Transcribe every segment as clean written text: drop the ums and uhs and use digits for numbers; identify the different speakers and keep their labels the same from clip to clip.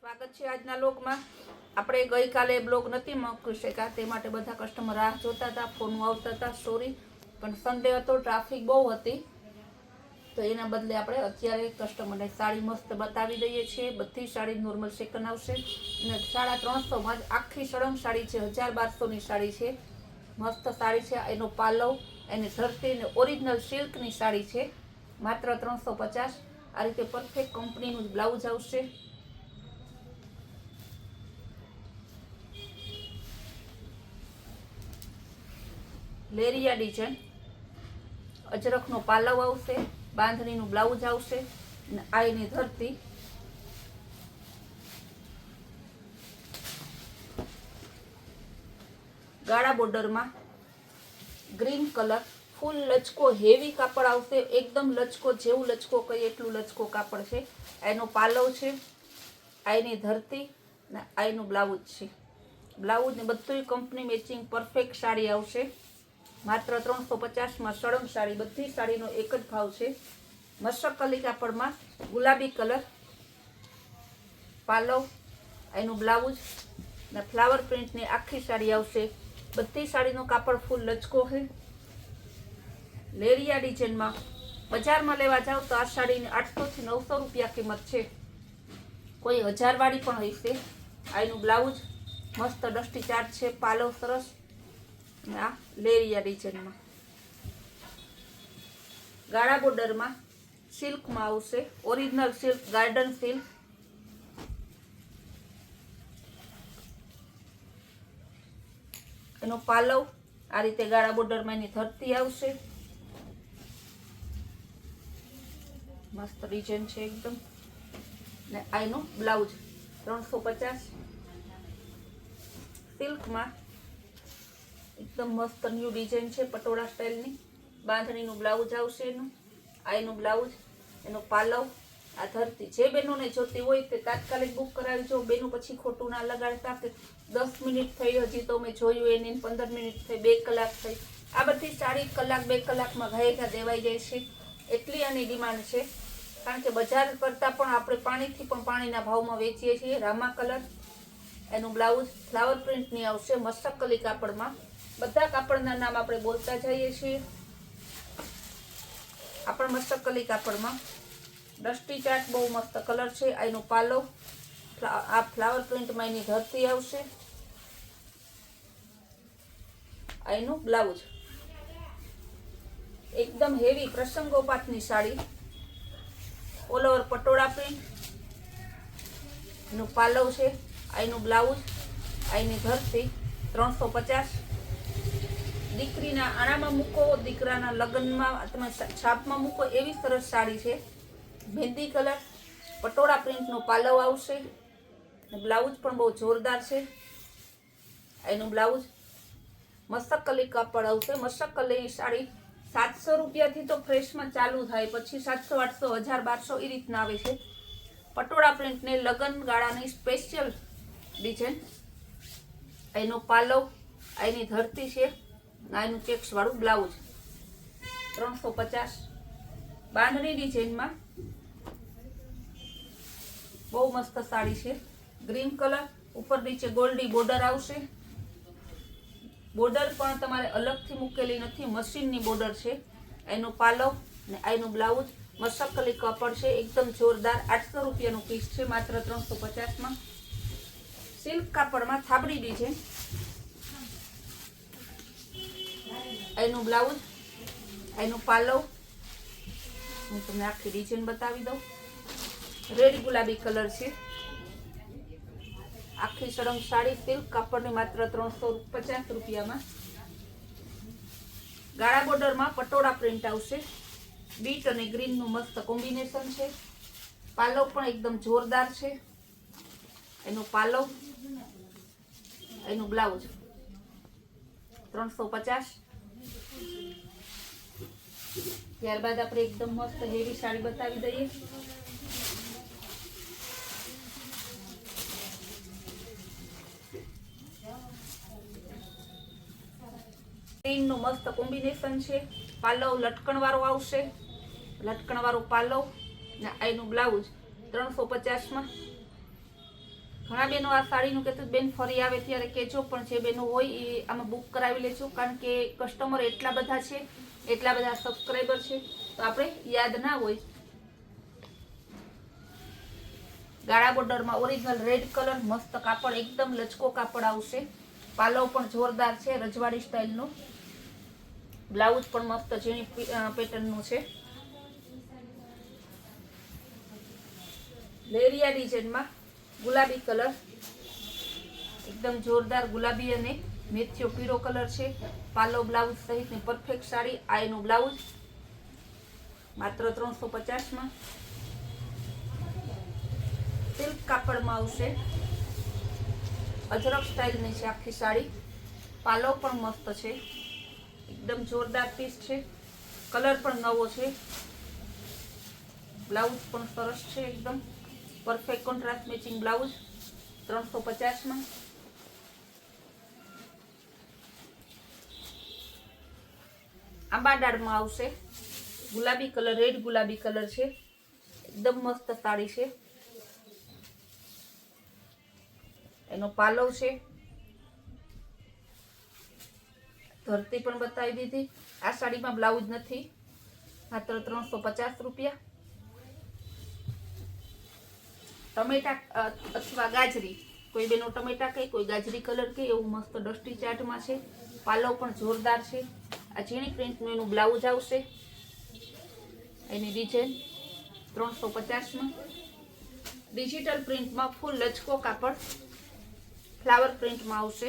Speaker 1: સ્વાગત છે આજના લોકમાં। આપણે ગઈકાલે બ્લોગ નથી મૂકી શક્યા, તે માટે બધા કસ્ટમર રાહ જોતા હતા, ફોન આવતા હતા, સોરી। પણ સન્ડે હતો, ટ્રાફિક બહુ હતી, તો એના બદલે આપણે અત્યારે કસ્ટમરને સાડી મસ્ત બતાવી દઈએ છીએ। બધી સાડી નોર્મલ સેકન્ડ આવશે અને 350માં જ આખી સળંગ સાડી છે। 1200ની સાડી છે, મસ્ત સાડી છે। એનો પાલવ, એની ધરતી ને ઓરિજિનલ સિલ્કની સાડી છે, માત્ર 350। આ રીતે પરફેક્ટ કંપનીનું બ્લાઉઝ આવશે। લેરિયા ડિઝાઇન, અજરખનો પાલવ આવશે, બાંધણીનું બ્લાઉઝ આવશે અને આ એની ધરતી। ગાળા બોર્ડરમાં ગ્રીન કલર, ફૂલ લચકો હેવી કાપડ આવશે, એકદમ લચકો, જેવું લચકો કહીએ એટલું લચકો કાપડ છે। એનો પાલવ છે, આ એની ધરતી અને આ એનું બ્લાઉઝ છે। બ્લાઉઝ ને બધું કંપની મેચિંગ પરફેક્ટ સાડી આવશે, માત્ર 350માં સળંગ સાડી। બધી સાડીનો એક જ ભાવ છે। મસ્તકલી કાપડમાં ગુલાબી કલર, પાલવ, એનું બ્લાઉઝ ને ફ્લાવર પ્રિન્ટની આખી સાડી આવશે। બધી સાડીનો કાપડ ફૂલ લચકો છે। લેરિયા ડિઝાઇનમાં બજારમાં લેવા જાવ તો આ સાડીની 800 થી 900 રૂપિયા કિંમત છે, કોઈ 1000 વાળી પણ હશે। આ એનું બ્લાઉઝ મસ્ત ડસ્ટી ચાર્ટ છે, પાલવ સરસ। આ લેરિયા ડિઝાઇનમાં ગાળા બોર્ડરમાં સિલ્કમાં આવશે, ઓરિજિનલ સિલ્ક, ગાર્ડન સિલ્ક। એનો પાલવ આ રીતે ગાળા બોર્ડરમાં એની ધરતી આવશે, મસ્ત ડિઝાઇન છે એકદમ। ને આ એનું બ્લાઉઝ 350 સિલ્કમાં એકદમ મસ્ત ન્યૂ ડિઝાઇન છે, પટોળા સ્ટાઇલની। બાંધણીનું બ્લાઉઝ આવશે એનું, આ એનું બ્લાઉઝ, એનો પાલવ, આ ધરતી। જે બહેનોને જોતી હોય તે તાત્કાલિક બુક કરાવજો, બેનો પછી ખોટું ના લગાડતા કે 10 મિનિટ થઈ, હજી તો મેં જોયું એને 15 મિનિટ થઈ, 2 કલાક થઈ। આ બધી સાડી કલાક 2 કલાકમાં ઘાયઘા દેવાઈ જાય છે, એટલી આની ડિમાન્ડ છે। કારણ કે બજાર કરતાં પણ આપણે પાણીથી પણ પાણીના ભાવમાં વેચીએ છીએ। રામા કલર, એનું બ્લાઉઝ ફ્લાવર પ્રિન્ટની આવશે, મસ્તકલી કાપડમાં। બધા કાપડના નામ આપણે બોલતા જઈએ છીએ। આ પણ મસ્તકલી કાપડમાં ડસ્ટી ચાર્ટ બહુ મસ્ત કલર છે। આ એનું પાલવ, આ ફ્લાવર પ્રિન્ટમાં એની ધરતી આવશે, આ એનું બ્લાઉઝ। એકદમ હેવી પ્રસંગોપાતની sari, all over Patola print, એનું પાલવ છે, આ એનું બ્લાઉઝ, આ એની ધરતી 350। દીકરીના આણામાં મૂકો, દીકરાના લગ્નમાં તમે છાપમાં મૂકો એવી સરસ સાડી છે। મહેંદી કલર, પટોળા પ્રિન્ટનો પાલવ આવશે, બ્લાઉઝ પણ બહુ જોરદાર છે। એનું બ્લાઉઝ મસ્તકલી કાપડ આવશે। મસ્તકલીની સાડી 700 રૂપિયાથી તો ફ્રેશમાં ચાલુ થાય, પછી 700, 800, 1000, 1200 એ રીતના આવે છે। પટોળા પ્રિન્ટને લગ્ન ગાળાની સ્પેશિયલ ડિઝાઇન, એનો પાલવ, એની ધરતી છે, આ એનું ચેક્સ વાળું બ્લાઉઝ 350। બાંધણી ડિઝાઇનમાં બહુ મસ્ત સાડી છે, ગ્રીન કલર, ઉપર નીચે ગોલ્ડી બોર્ડર આવશે। બોર્ડર પણ તમારે અલગથી મૂકેલી નથી, મશીનની બોર્ડર છે। એનો પાલવ ને એનું બ્લાઉઝ, મસ્તકલી કાપડ છે, એકદમ જોરદાર। 800 રૂપિયાનું પીસ છે, માત્ર 350માં। સિલ્ક કાપડમાં થાબડી ડિઝાઇન, એનું બ્લાઉઝ, એનું પાલવ, હું તમને આખી ડિઝાઇન બતાવી દઉં। રેડ ગુલાબી કલર છે, આખી સળંગ સાડી સિલ્ક કાપડની, માત્ર 350 રૂપિયામાં। ગાળા બોર્ડરમાં પટોળા પ્રિન્ટ આવશે, બીટ અને ગ્રીનનું મસ્ત કોમ્બિનેશન છે। પાલવ પણ એકદમ જોરદાર છે, એનું પાલવ, એનું બ્લાઉઝ 350। ત્યારબાદ આપણે એકદમ મસ્ત હેવી સાડી બતાવી દઈએ। ગ્રીનનું મસ્ત કોમ્બિનેશન છે, પાલવ લટકણ વાળો આવશે, લટકણ વાળો પાલવ ને એનું બ્લાઉઝ 350માં। ઘણા બહેનો આ સાડીનું કહેતું બેન ફરી આવે ત્યારે કહેજો, પણ જે બહેનો હોય એ આમાં બુક કરાવી લેજો, કારણ કે કસ્ટમર એટલા બધા છે, એટલા બધા સબસ્ક્રાઈબર છે, તો આપણે યાદ ના હોય. ગાળા બોર્ડરમાં ઓરિજિનલ રેડ કલર, મસ્ત કાપડ, એકદમ લચકો કાપડ આવશે. પાલવ પણ જોરદાર છે, રજવાડી સ્ટાઇલનો. બ્લાઉઝ પણ મસ્ત ઝીણી પેટર્નનું છે. લેરિયા ડિઝાઇનમાં ગુલાબી કલર, એકદમ જોરદાર ગુલાબી અને મેથીયો પીળો કલર છે. પાલવ બ્લાઉઝ સહિતની પરફેક્ટ સાડી. આ એનું બ્લાઉઝ માત્ર 350માં. સિલ્ક કાપડમાં આવશે, અજરક સ્ટાઇલની છે આખી સાડી. પાલવ પણ મસ્ત છે, એકદમ જોરદાર પીસ છે. કલર પણ નવો છે. બ્લાઉઝ પણ સરસ છે, એકદમ પરફેક્ટ કોન્ટ્રાસ્ટ મેચિંગ બ્લાઉઝ 350માં. આંબાડાળમાં આવશે, ગુલાબી કલર, રેડ ગુલાબી કલર છે, એકદમ મસ્ત સાડી છે. એનો પાલવ છે, ધરતી પણ બતાવી દીધી. આ સાડીમાં બ્લાઉઝ નથી, માત્ર 350 રૂપિયા. ટમેટા અથવા ગાજરી, કોઈ બેનો ટમેટા કહે, કોઈ ગાજરી કલર કહે, એવું મસ્ત ડસ્ટી ચાર્ટમાં છે. પાલવ પણ જોરદાર છે. આ ઝીણી પ્રિન્ટનું એનું બ્લાઉઝ આવશે. એની ડિઝાઇન 350માં. ડિજિટલ પ્રિન્ટમાં ફૂલ લચકો કાપડ, ફ્લાવર પ્રિન્ટમાં આવશે,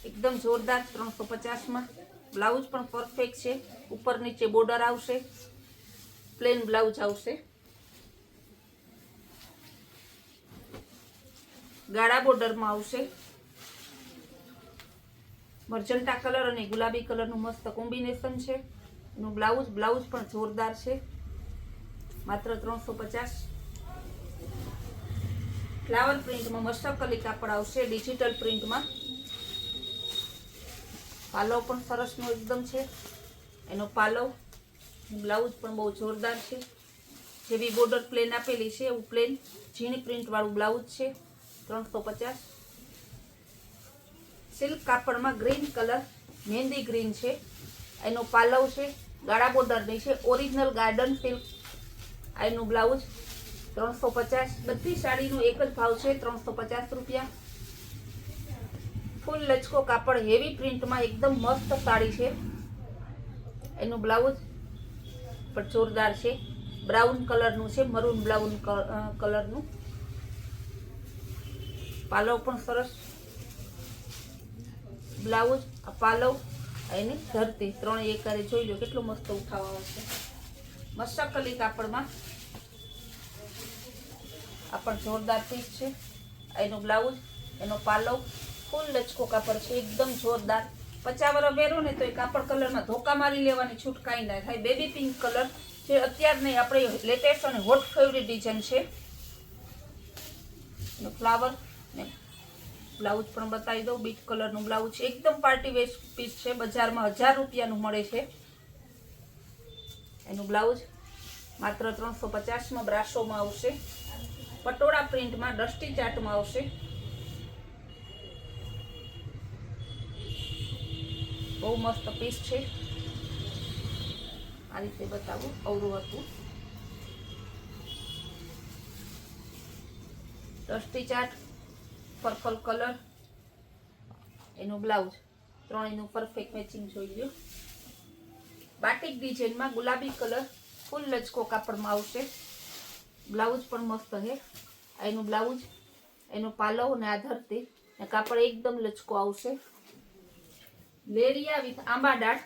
Speaker 1: એકદમ જોરદાર 350માં. બ્લાઉઝ પણ પરફેક્ટ છે, ઉપર નીચે બોર્ડર આવશે, પ્લેન બ્લાઉઝ આવશે. ગાળા બોર્ડરમાં આવશે, મર્જન્ટા કલર અને ગુલાબી કલરનું મસ્ત કોમ્બિનેશન છે. એનું બ્લાઉઝ પણ જોરદાર છે, માત્ર 350. ફ્લાવર પ્રિન્ટમાં મસ્ટકલી કાપડ આવશે, ડિજિટલ પ્રિન્ટમાં. પાલવ પણ સરસનો એકદમ છે. એનો પાલવ, બ્લાઉઝ પણ બહુ જોરદાર છે. જેવી બોર્ડર પ્લેન આપેલી છે એવું પ્લેન ઝીણી પ્રિન્ટ વાળું બ્લાઉઝ છે, 350. સિલ્ક કાપડમાં ગ્રીન કલર, મહેંદી ગ્રીન છે. એનો પાલવ છે, ગાળા બોર્ડરની છે, ઓરિજિનલ ગાર્ડન સિલ્ક. આ એનું બ્લાઉઝ 350. બધી સાડીનો એક જ ભાવ છે, 350 રૂપિયા. ફૂલ લચકો કાપડ, હેવી પ્રિન્ટમાં એકદમ મસ્ત સાડી છે. એનું બ્લાઉઝ પણ જોરદાર છે, બ્રાઉન કલરનું છે, મરૂન બ્રાઉન કલરનું. પાલવ પણ સરસ. બ્લાઉઝ, પાલવ, એની ધરતી, ત્રણેય એકારે જોઈ લો કેટલું મસ્ત ઉઠાવવા આવશે. મસ્ટકલી કાપડમાં આ પણ જોરદાર પીસ છે. એનું બ્લાઉઝ, એનો પાલવ, ફૂલ લચકો કાપડ છે, એકદમ જોરદાર. 50 વર્ષ પહેરો ને તો એ કાપડ કલરમાં ધોકા મારી લેવાની છૂટ કાંઈ ના થાય. બેબી પિંક કલર જે અત્યારની આપણે લેટેસ્ટ અને હોટ ફેવરિટ ડિઝાઇન છે. ફ્લાવર ને બ્લાઉઝ પણ બતાવી દઉં. બીટ કલરનું બ્લાઉઝ છે, એકદમ પાર્ટી વેર પીસ છે. બજારમાં 1000 રૂપિયાનું મળે છે. એનું બ્લાઉઝ માત્ર 350માં. બ્રાસોમાં આવશે, પટોળા પ્રિન્ટમાં, ડસ્ટી ચાર્ટમાં આવશે. બહુ મસ્ત પીસ છે. આ રીતે બતાવું, અવરું હતું. Dusty chart, purple colour. એનું બ્લાઉઝ, ત્રણેયનું પરફેક્ટ મેચિંગ જોઈ લો. બાટિક ડિઝાઇનમાં ગુલાબી કલર, ફૂલ લચકો કાપડમાં આવશે. બ્લાઉઝ પણ મસ્ત છે. એનું બ્લાઉઝ, એનો પાલવ ને આ ધરતી ને કાપડ એકદમ લચકો આવશે. લેરિયા વિથ આંબાડાળ,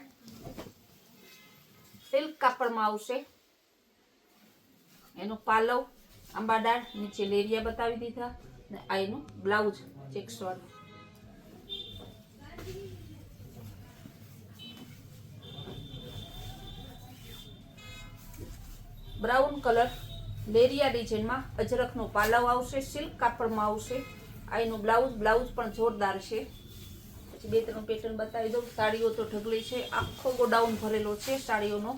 Speaker 1: સિલ્ક કાપડમાં આવશે. એનો પાલવ, આંબાડાળ, નીચે લેરિયા બતાવી દીધા ને આ એનું બ્લાઉઝ ચેક્સ વાળું. બ્રાઉન કલર, લેરિયા ડિઝાઇનમાં, અજરકનો પાલવ આવશે, સિલ્ક કાપડમાં આવશે. આ એનું બ્લાઉઝ પણ જોરદાર છે. પછી બે ત્રણ પેટર્ન બતાવી દઉં. સાડીઓ તો ઢગલી છે, આખો ગોડાઉન ભરેલો છે સાડીઓનો.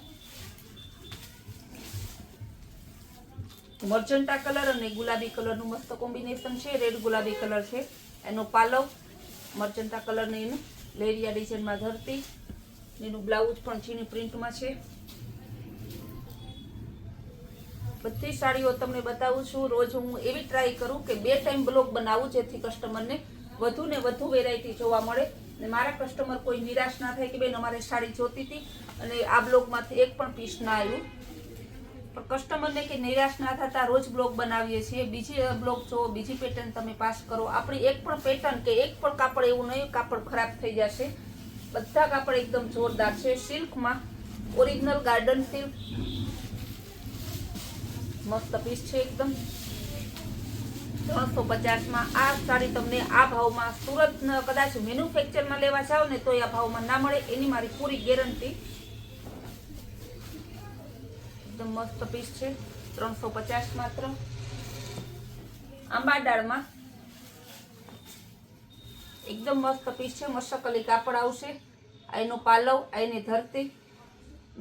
Speaker 1: મર્જન્ટા કલર અને ગુલાબી કલરનું મસ્ત કોમ્બિનેશન છે. રેડ ગુલાબી કલર છે. એનો પાલવ મર્જન્ટા કલરની એનું લેરિયા ડિઝાઇનમાં ધરતી. એનું બ્લાઉઝ પણ ચીની પ્રિન્ટમાં છે. બધી સાડીઓ તમને બતાવું છું. રોજ હું એવી ટ્રાય કરું કે 2 ટાઈમ બ્લોગ બનાવું, જેથી કસ્ટમરને વધુ ને વધુ વેરાયટી જોવા મળે અને મારા કસ્ટમર કોઈ નિરાશ ના થાય કે બેન અમારે સાડી જોતી હતી અને આ બ્લોગમાંથી એક પણ પીસ ના આવ્યું. પણ કસ્ટમરને કે નિરાશ ના થતા રોજ બ્લોગ બનાવીએ છીએ. બીજી બ્લોગ જો, બીજી પેટર્ન તમે પાસ કરો. આપણી એક પણ પેટર્ન કે એક પણ કાપડ એવું નહીં કાપડ ખરાબ થઈ જશે. બધા કાપડ એકદમ જોરદાર છે. સિલ્કમાં ઓરિજિનલ ગાર્ડન સિલ્ક મસ્ત પીસ છે એકદમ. 350માં આ સાડી તમને આ ભાવમાં સુરત કદાચ મેન્યુફેક્ચરમાં લેવા જાવ ને તો આ ભાવમાં ના મળે, એની મારી પૂરી ગેરંટી. એકદમ મસ્ત પીસ છે. 350 માત્ર. આંબા ડાળમાં એકદમ મસ્ત પીસ છે. મસ્તકલી કાપડ આવશે. આ એનો પાલવ, આ એની ધરતી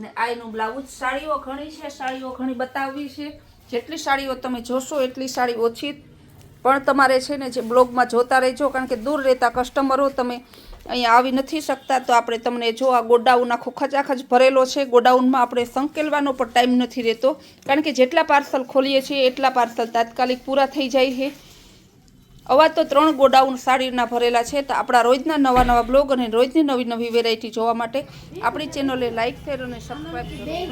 Speaker 1: ને આ એનું બ્લાઉઝ. સાડીઓ ઘણી છે, સાડીઓ ઘણી બતાવવી છે. જેટલી સાડીઓ તમે જોશો એટલી સાડી ઓછી, પણ તમારે છે ને જે બ્લોગમાં જોતા રહેજો, કારણ કે દૂર રહેતા કસ્ટમરો તમે અહીંયા આવી નથી શકતા. તો આપણે તમને જો આ ગોડાઉન આખો ખચાખચ ભરેલો છે. ગોડાઉનમાં આપણે સંકેલવાનો પણ ટાઈમ નથી રહેતો, કારણ કે જેટલા પાર્સલ ખોલીએ છીએ એટલા પાર્સલ તાત્કાલિક પૂરા થઈ જાય છે. આવા તો 3 ગોડાઉન સાડીના ભરેલા છે. તો આપણા રોજના નવા બ્લોગ અને રોજની નવી વેરાયટી જોવા માટે આપણી ચેનલને લાઈક, શેર અને સબસ્ક્રાઈબ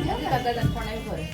Speaker 1: કરો.